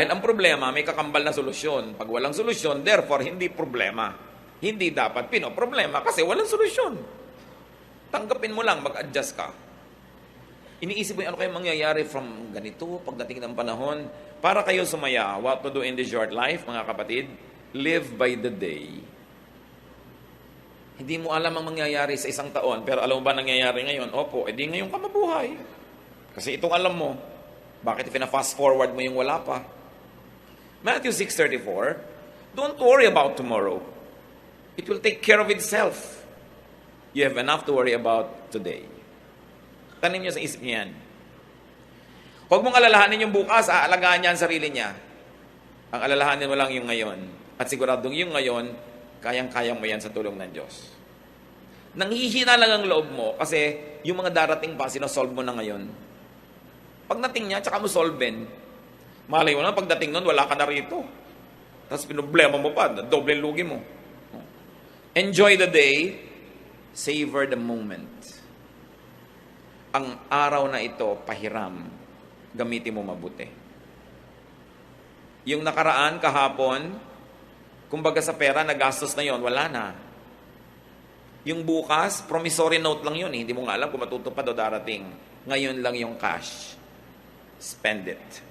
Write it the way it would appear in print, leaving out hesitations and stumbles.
Dahil ang problema, may kakambal na solusyon. Pag walang solusyon, therefore, hindi problema. Hindi dapat pinoproblema kasi walang solusyon. Tanggapin mo lang, mag-adjust ka. Iniisip mo ano kayo mangyayari from ganito, pagdating ng panahon, para kayo sumaya. What to do in this short life, mga kapatid? Live by the day. Hindi mo alam ang mangyayari sa isang taon, pero alam mo ba nangyayari ngayon? Opo, edi ngayon ka mabuhay. Kasi itong alam mo, bakit fast forward mo yung wala pa? Matthew 6:34, don't worry about tomorrow. It will take care of itself. You have enough to worry about today. Tanin niyo sa isip niya yan. Huwag mong alalahanin yung bukas, aalagaan niya ang sarili niya. Ang alalahanin mo lang yung ngayon. At siguradong yung ngayon, kayang-kayang mo yan sa tulong ng Diyos. Nanghihina lang ang loob mo kasi yung mga darating pa, sinosolve mo na ngayon. Pagdating niya, tsaka mo solven. Malay mo na, pagdating nun, wala ka na rito. Tapos pinoblema mo pa, doble lugi mo. Enjoy the day, savor the moment. Ang araw na ito, pahiram, gamitin mo mabuti. Yung nakaraan, kahapon, kumbaga sa pera, nagastos na yon, wala na. Yung bukas, promissory note lang yun. Hindi mo nga alam kung matutupad o darating. Ngayon lang yung cash. Spend it.